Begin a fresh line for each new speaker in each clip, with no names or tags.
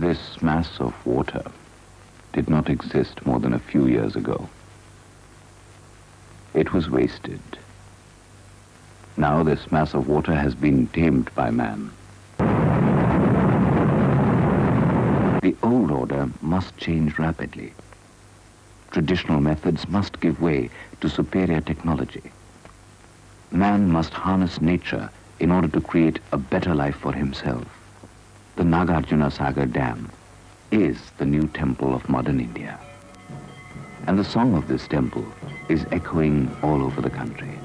This mass of water did not exist more than a few years ago. It was wasted. Now this mass of water has been tamed by man. The old order must change rapidly. Traditional methods must give way to superior technology. Man must harness nature in order to create a better life for himself. The Nagarjuna Sagar Dam is the new temple of modern India. And the song of this temple is echoing all over the country.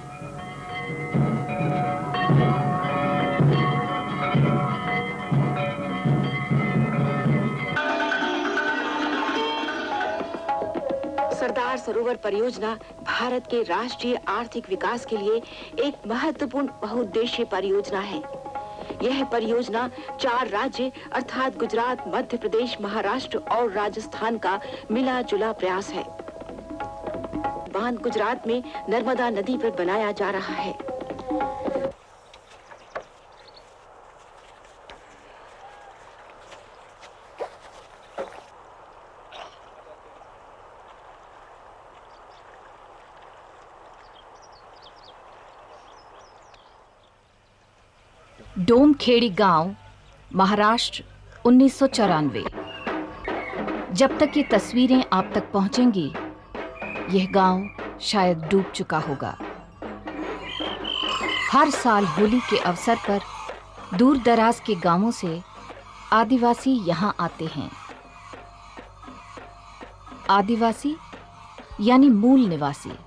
Sardar Sarovar परियोजना भारत के राष्ट्रीय आर्थिक विकास के लिए एक महत्वपूर्ण बहुउद्देशीय परियोजना है। यह परियोजना 4 राज्य अर्थात गुजरात, मध्य प्रदेश, महाराष्ट्र और राजस्थान का मिला-जुला प्रयास है। बांध गुजरात में नर्मदा नदी पर बनाया जा रहा है।
डोमखेड़ी गांव, महाराष्ट्र, 1994। जब तक ये तस्वीरें आप तक पहुंचेंगी, यह गांव शायद डूब चुका होगा। हर साल होली के अवसर पर दूर दराज के गांवों से आदिवासी यहां आते हैं। आदिवासी यानी मूल निवासी।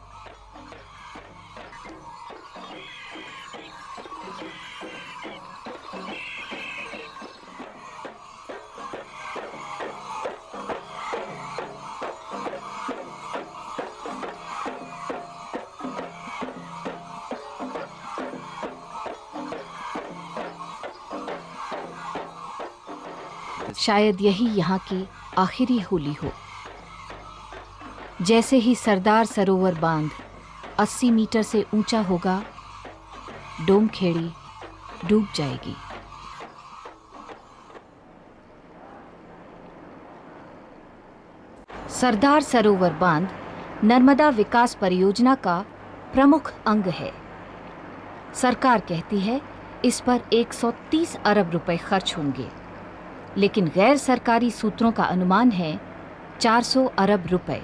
शायद यही यहाँ की आखिरी होली हो। जैसे ही सरदार सरोवर बांध 80 मीटर से ऊंचा होगा, डोमखेड़ी डूब जाएगी। सरदार सरोवर बांध नर्मदा विकास परियोजना का प्रमुख अंग है। सरकार कहती है इस पर 130 अरब रुपए खर्च होंगे, लेकिन गैर सरकारी सूत्रों का अनुमान है 400 अरब रुपए।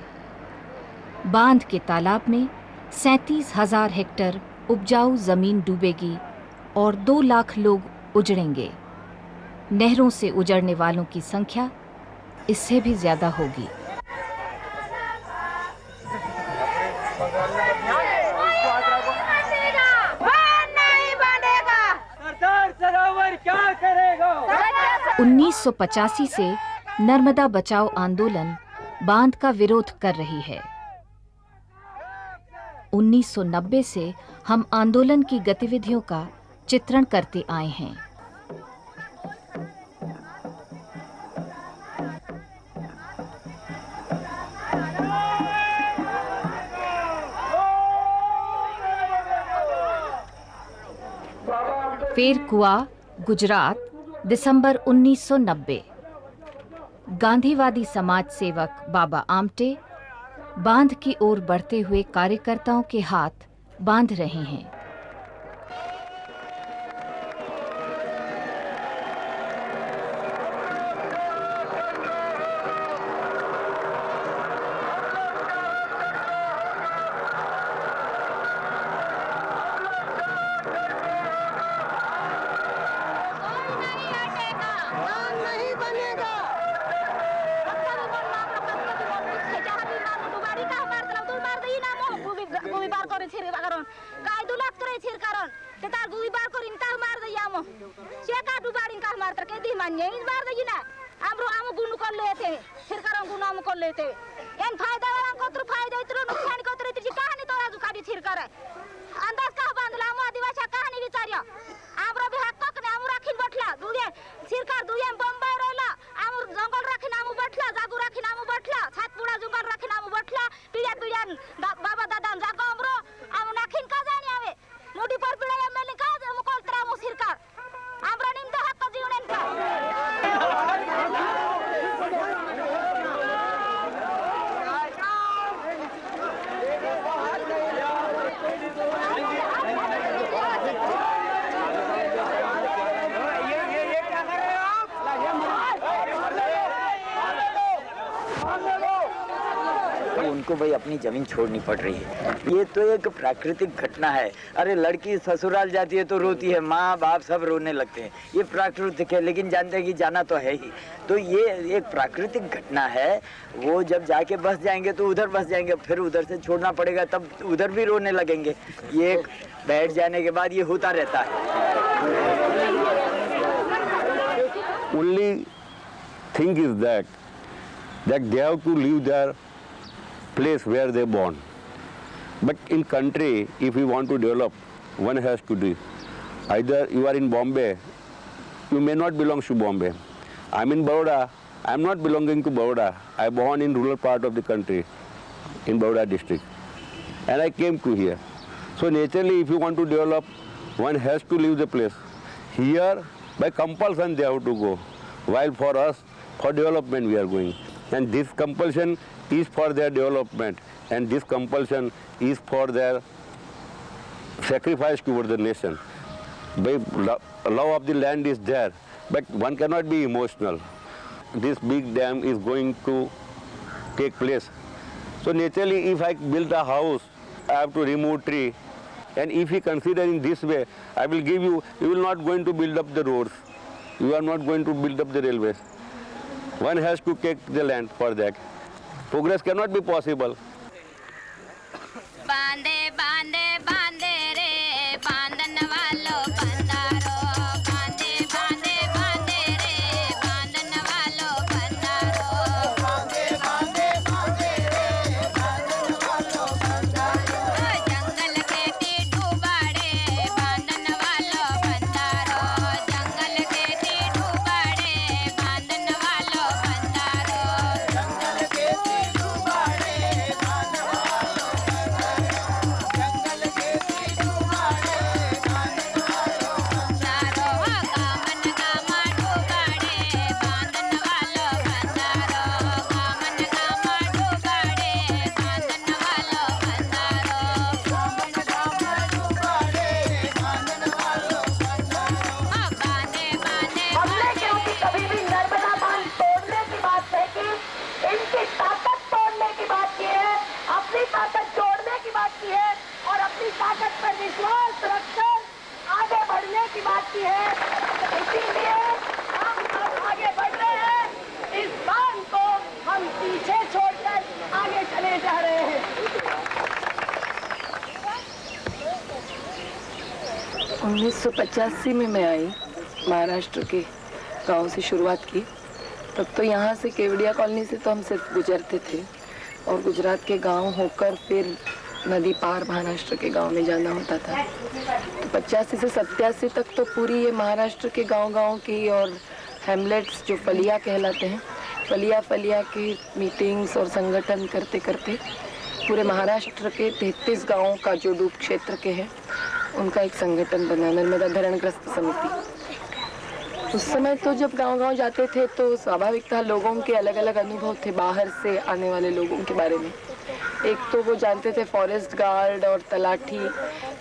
बांध के तालाब में 37,000 हेक्टेयर उपजाऊ जमीन डूबेगी और 2 लाख लोग उजड़ेंगे। नहरों से उजड़ने वालों की संख्या इससे भी ज्यादा होगी।
सरदार सरोवर क्या करेगा?
1985 से नर्मदा बचाओ आंदोलन बांध का विरोध कर रही है। 1990 से हम आंदोलन की गतिविधियों का चित्रण करते आए हैं। फेरकुआ, गुजरात, दिसंबर 1990। गांधीवादी समाज सेवक बाबा आमटे बांध की ओर बढ़ते हुए कार्यकर्ताओं के हाथ बांध रहे हैं।
उनको भाई अपनी ज़मीन छोड़नी पड़ रही है। ये तो एक प्राकृतिक घटना है। अरे लड़की ससुराल जाती है तो रोती है, माँ बाप सब रोने लगते हैं, ये प्राकृतिक है, लेकिन जानते हैं कि जाना तो है ही। तो ये एक प्राकृतिक घटना है। वो जब जाके बस जाएंगे तो उधर बस जाएंगे, फिर उधर से छोड़ना पड़ेगा, तब उधर भी रोने लगेंगे। ये बैठ जाने के बाद ये होता रहता है।
Only thing is that they have to leave their place where they born. But in country, if we want to develop, one has to do. Either you are in Bombay, you may not belong to Bombay. I'm in Baroda, I'm not belonging to Baroda. I born in rural part of the country, in Baroda district. And I came to here. So naturally, if you want to develop, one has to leave the place. Here, by compulsion they have to go. While for us, for development we are going. And this compulsion is for their development. And this compulsion is for their sacrifice toward the nation. By love of the land is there, but one cannot be emotional. This big dam is going to take place. So naturally, if I build a house, I have to remove tree. And if you consider in this way, I will give you, you will not going to build up the roads. You are not going to build up the railways. One has to take the land for that. Progress cannot be possible.
बांधे बांधे बांधे रे बांधन वालों बंदारो बांधे बांधे बांधे रे बांधन वालों बंदारो बांधे बांधे बांधे रे बांधन वालों बंदारो जंगल के ती डूबाड़े बांधन वालों बंदारो जंगल के ती डूबाड़े बांधन वालों बंदारो जंगल के ती डूबाड़े बांधन वालों जंगल के ती डूबाड़े बांधन वालों बंदारो कामन कामा डूबाड़े बांधन वालों बंदारो कामन कामा डूबाड़े बांधन वालों बंदारो कामन कामा डूबाड़े बांधन वालों बंदारो बांधे बांधे
हमने क्योंकि कभी भी नर्मदा बांध तोड़ने की बात नहीं की, इनकी ताकत तोड़ने की बात की है, अपनी ताकत जोड़ने की बात की है और अपनी ताकत पर विश्वास रखकर आगे बढ़ने की बात की है। इसीलिए हम सब आगे बढ़ रहे हैं। इस बांध को हम पीछे छोड़कर आगे चले जा रहे हैं।
1985 में मैं आई, महाराष्ट्र के गांव से शुरुआत की। तब तो यहाँ से केवड़िया कॉलोनी से तो हम सिर्फ गुजरते थे और गुजरात के गांव होकर फिर नदी पार महाराष्ट्र के गांव में जाना होता था। तो 85 से 87 तक तो पूरी ये महाराष्ट्र के गांव की और हैमलेट्स जो फलिया कहलाते हैं, फलिया की मीटिंग्स और संगठन करते करते पूरे महाराष्ट्र के 33 गाँवों का जो डूब क्षेत्र के हैं उनका एक संगठन बना, नर्मदा धरणग्रस्त समिति। उस समय तो जब गांव जाते थे तो स्वाभाविक था लोगों के अलग अलग अनुभव थे बाहर से आने वाले लोगों के बारे में। एक तो वो जानते थे फॉरेस्ट गार्ड और तलाठी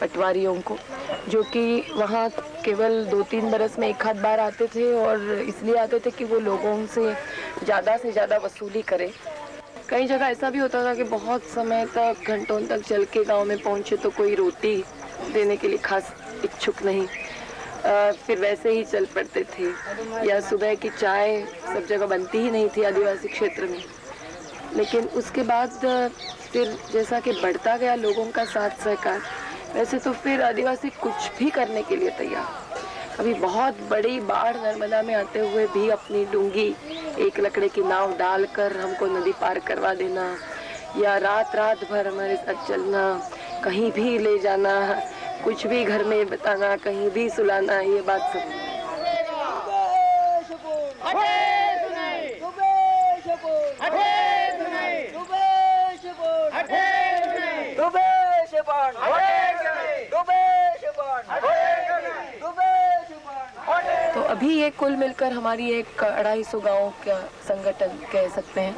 पटवारियों को, जो कि वहाँ केवल 2-3 बरस में एक आध बार आते थे और इसलिए आते थे कि वो लोगों से ज़्यादा वसूली करें। कई जगह ऐसा भी होता था कि बहुत समय तक घंटों तक चल के गाँव में पहुँचे तो कोई रोटी देने के लिए खास इच्छुक नहीं, फिर वैसे ही चल पड़ते थे। या सुबह की चाय सब जगह बनती ही नहीं थी आदिवासी क्षेत्र में। लेकिन उसके बाद फिर जैसा कि बढ़ता गया लोगों का साथ सहकार, वैसे तो फिर आदिवासी कुछ भी करने के लिए तैयार। कभी बहुत बड़ी बाढ़ नर्मदा में आते हुए भी अपनी डूंगी एक लकड़े की नाव डालकर हमको नदी पार करवा देना, या रात भर हमारे साथ चलना, कहीं भी ले जाना, कुछ भी घर में बताना, कहीं भी सुलाना, ये बात सब। तो अभी ये कुल मिलकर हमारी एक 250 गाँव का संगठन कह सकते हैं।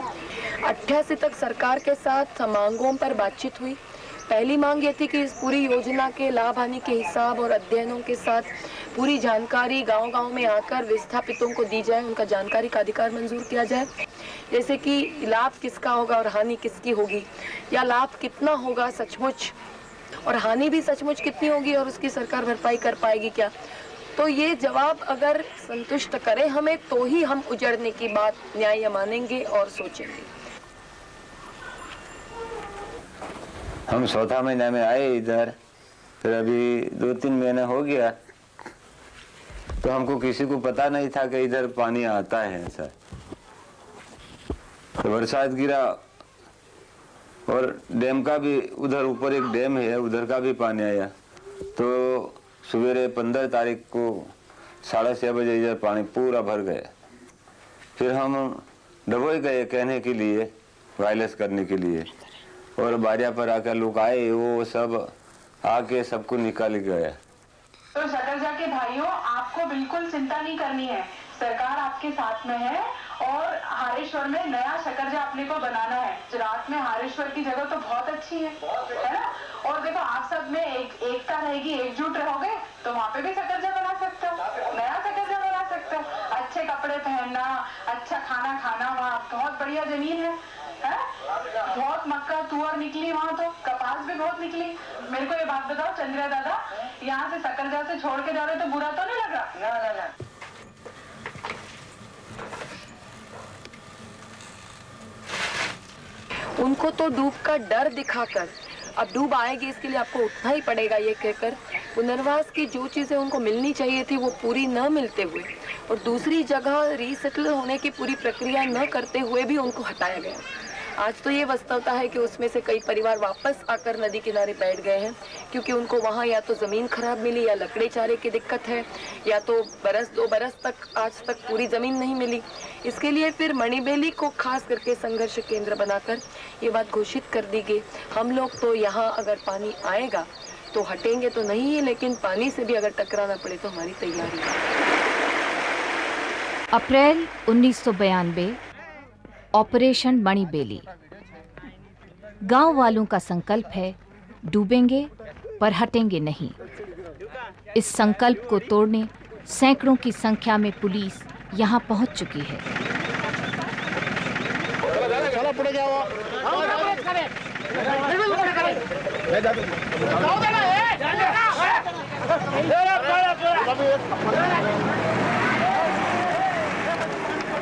88 तक सरकार के साथ मांगों पर बातचीत हुई, पहली मांग ये थी कि इस पूरी योजना के लाभ हानि के हिसाब और अध्ययनों के साथ पूरी जानकारी गांव-गांव में आकर विस्थापितों को दी जाए, उनका जानकारी का अधिकार मंजूर किया जाए, जैसे कि लाभ किसका होगा और हानि किसकी होगी, या लाभ कितना होगा सचमुच और हानि भी सचमुच कितनी होगी और उसकी सरकार भरपाई कर पाएगी क्या। तो ये जवाब अगर संतुष्ट करे हमें तो ही हम उजड़ने की बात न्याय मानेंगे और सोचेंगे।
हम चौथा महीने में आए इधर, फिर अभी 2-3 महीने हो गया, तो हमको किसी को पता नहीं था कि इधर पानी आता है ऐसा। तो बरसात गिरा और डैम का भी, उधर ऊपर एक डैम है, उधर का भी पानी आया। तो सवेरे 15 तारीख को 6:30 बजे इधर पानी पूरा भर गया। फिर हम डबोई गए कहने के लिए, वायरलेस करने के लिए, और बारिया पर आकर लोग आए, वो सब आके सबको निकाल गया।
तो शकरजा के भाइयों, आपको बिल्कुल चिंता नहीं करनी है, सरकार आपके साथ में है और हारेश्वर में नया शकरजा अपने को बनाना है। गुजरात में हारेश्वर की जगह तो बहुत अच्छी है ना। और देखो आप सब में एकता रहेगी, एकजुट रहोगे तो वहाँ पे भी शकरजा बना सकते हो, नया शकरजा बना सकते हो। अच्छे कपड़े पहनना, अच्छा खाना खाना, वहाँ बहुत बढ़िया जमीन है, बहुत मक्का तुअर निकली वहाँ, तो कपास भी बहुत निकली। मेरे को ये बात बताओ चंद्रिया दादा, यहाँ से शकरजा से छोड़ के जा रहे हो तो बुरा तो नहीं लग रहा? ना।
उनको तो डूब का डर दिखाकर अब डूब आएगी इसके लिए आपको उठना ही पड़ेगा ये कहकर पुनर्वास की जो चीजें उनको मिलनी चाहिए थी वो पूरी न मिलते हुए और दूसरी जगह रीसेटल होने की पूरी प्रक्रिया न करते हुए भी उनको हटाया गया। आज तो ये वास्तवता है कि उसमें से कई परिवार वापस आकर नदी किनारे बैठ गए हैं क्योंकि उनको वहाँ या तो ज़मीन खराब मिली या लकड़े चारे की दिक्कत है या तो 2 बरस तक आज तक पूरी ज़मीन नहीं मिली। इसके लिए फिर मणिबेली को खास करके संघर्ष केंद्र बनाकर ये बात घोषित कर दी गई, हम लोग तो यहाँ अगर पानी आएगा तो हटेंगे तो नहीं है, लेकिन पानी से भी अगर टकराना पड़े तो हमारी तैयारी है।
अप्रैल 1992 ऑपरेशन मणिबेली। गांव वालों का संकल्प है डूबेंगे पर हटेंगे नहीं। इस संकल्प को तोड़ने सैकड़ों की संख्या में पुलिस यहां पहुंच चुकी है।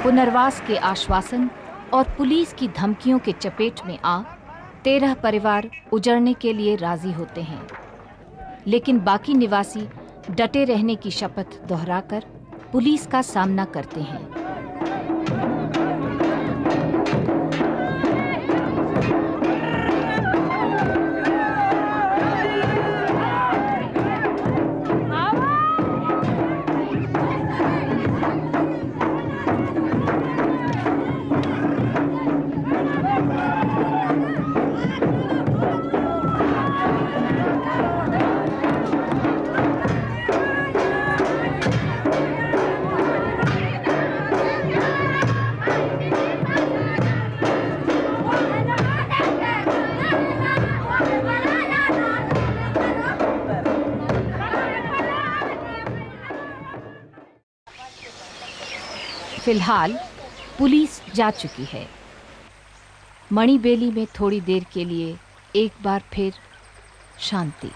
पुनर्वास के आश्वासन और पुलिस की धमकियों के चपेट में आ 13 परिवार उजड़ने के लिए राजी होते हैं, लेकिन बाकी निवासी डटे रहने की शपथ दोहराकर पुलिस का सामना करते हैं। फिलहाल पुलिस जा चुकी है। मणिबेली में थोड़ी देर के लिए एक बार फिर शांति।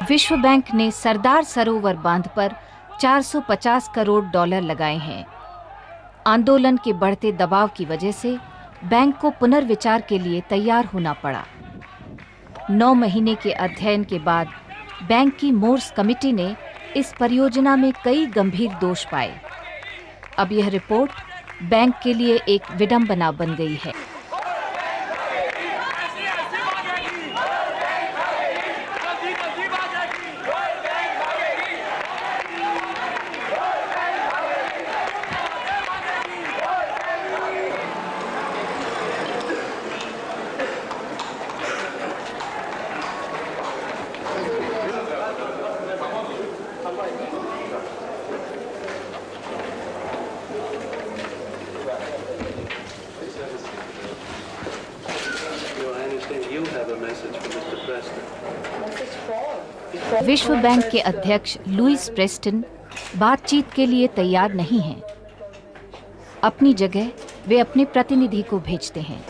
विश्व बैंक ने सरदार सरोवर बांध पर 450 करोड़ डॉलर लगाए हैं। आंदोलन के बढ़ते दबाव की वजह से बैंक को पुनर्विचार के लिए तैयार होना पड़ा। 9 महीने के अध्ययन के बाद बैंक की मोर्स कमेटी ने इस परियोजना में कई गंभीर दोष पाए। अब यह रिपोर्ट बैंक के लिए एक विडंबना बन गई है। विश्व बैंक के अध्यक्ष लुईस प्रेस्टन बातचीत के लिए तैयार नहीं हैं। अपनी जगह वे अपने प्रतिनिधि को भेजते हैं।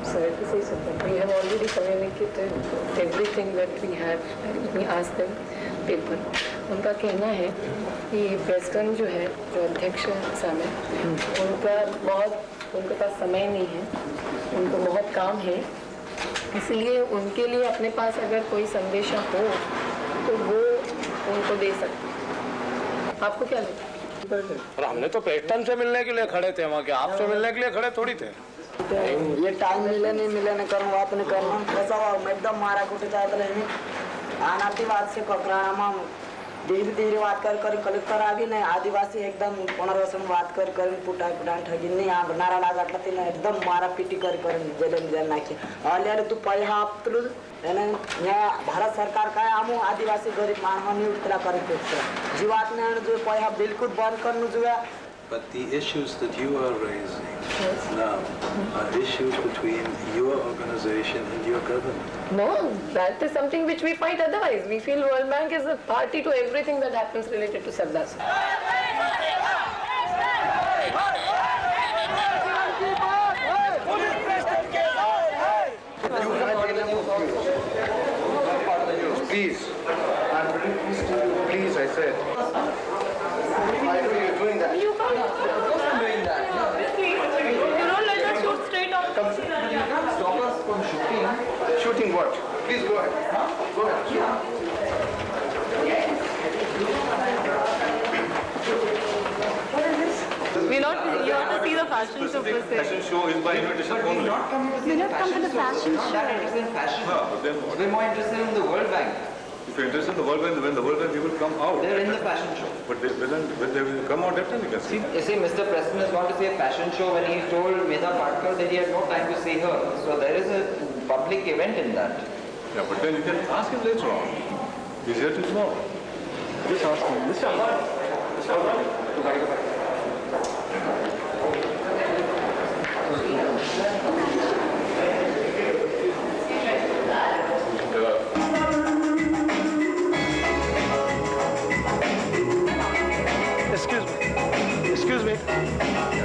Sir, to say something. We have already communicated everything that we have. We asked them paper. उनका कहना है कि प्रेसिडेंट जो है, जो अध्यक्ष है सामने, उनके पास समय नहीं है, उनको बहुत काम है, इसलिए उनके लिए अपने पास अगर कोई संदेशा हो तो वो उनको दे सकते। आपको क्या लगता है?
और हमने तो प्रेसिडेंट से मिलने के लिए खड़े थे, वहाँ के आपसे मिलने के लिए खड़े थोड़ी थे।
ये टाइम मिले नहीं करूँ बात नहीं करना कैसा एकदम मारा कुटे जाए आनाती बात से ककराना धीरे धीरे बात कर कलेक्टर आगे नहीं आदिवासी एकदम पुनर्वसन बात कर पुटान ठगी नहीं यहाँ नारा लागा एकदम मारा पीटी कर जेल नाखी अलियाले तू पैसा आपतलू यहाँ भारत सरकार का आमू आदिवासी गरीब मानव उतला कर जीवात ने जो पैसा बिल्कुल बंद कर जो
But the issues that you are raising now are issues between your organization and your government.
No, that is something which we fight otherwise. We feel World Bank is a party to everything that happens related to Sardar.
Please, please, I said. Why are you doing that?
You can't. Doing that. You know, let us shoot straight off.
You can't stop us from shooting. Shooting what? Please go ahead. Go ahead.
We're not. You have to see the fashion show.
Fashion show is by invitation only.
We're not come to the fashion show.
They're more interested in the World Bank. If you're interested in the World Bank, when the World Bank people come out.
They're in the fashion show.
But when they will come out, that time you can see.
You see, Mr. Preston has gone to see a fashion show when he told Medha Patkar that he had no time to see her. So there is a public event in that.
Yeah, but then you can ask him later on. He's here till tomorrow. Just ask him.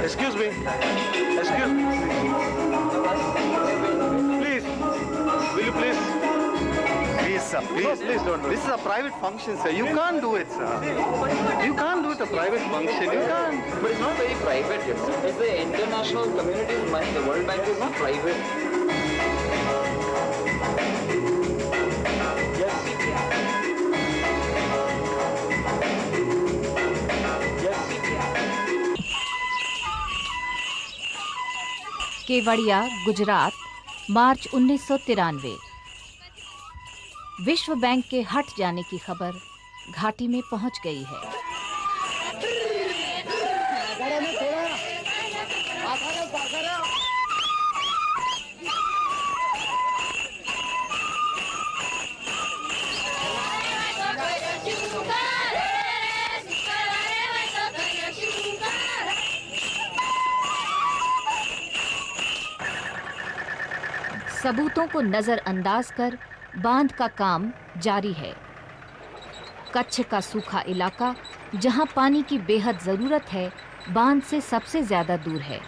Excuse me. Please. Will you please?
Please, sir. Please.
No, please don't do it.
This is a private function, sir. You can't do it, sir. You can't do it a private function. You can't.
But it's not very private, you know. It's the international community's money. The World Bank is not private.
Kevadia, Gujarat, मार्च 1993। विश्व bank के हट जाने की खबर घाटी में पहुंच गई है। सबूतों को नजरअंदाज कर बांध का काम जारी है। कच्छ का सूखा इलाका, जहां पानी की बेहद जरूरत है, बांध से सबसे ज्यादा दूर है।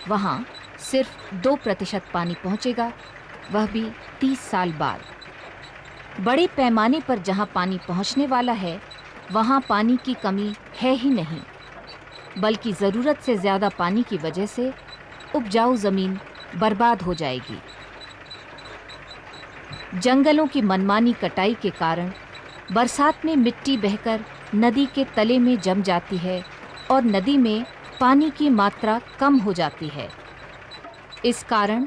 वहां सिर्फ 2% पानी पहुंचेगा, वह भी 30 साल बाद। बड़े पैमाने पर जहां पानी पहुंचने वाला है, वहां पानी की कमी है ही नहीं, बल्कि जरूरत से ज्यादा पानी की वजह से उपजाऊ जमीन बर्बाद हो जाएगी। जंगलों की मनमानी कटाई के कारण बरसात में मिट्टी बहकर नदी के तले में जम जाती है और नदी में पानी की मात्रा कम हो जाती है। इस कारण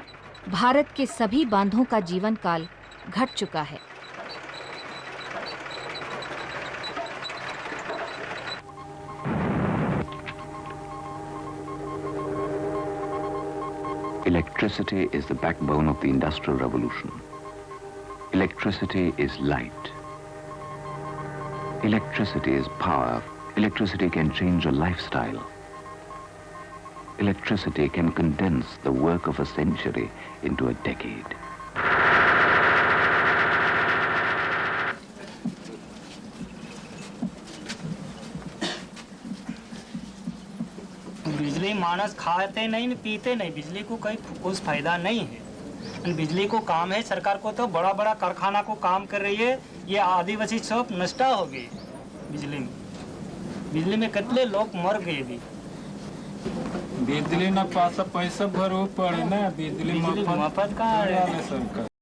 भारत के सभी बांधों का जीवन काल घट चुका है।
Electricity is the backbone of the Industrial Revolution. Electricity is light. Electricity is power. Electricity can change a lifestyle. Electricity can condense the work of a century into a decade.
बिजली मानस खाते नहीं, पीते नहीं, बिजली को कोई कुछ फायदा नहीं है। बिजली को काम है, सरकार को तो बड़ा बड़ा कारखाना को काम कर रही है, ये आदिवासी सब नष्ट हो गए। बिजली में कितने लोग मर गए भी।
बिजली ना पास पैसा भरो पड़े ना, बिजली मफत
का
सरकार।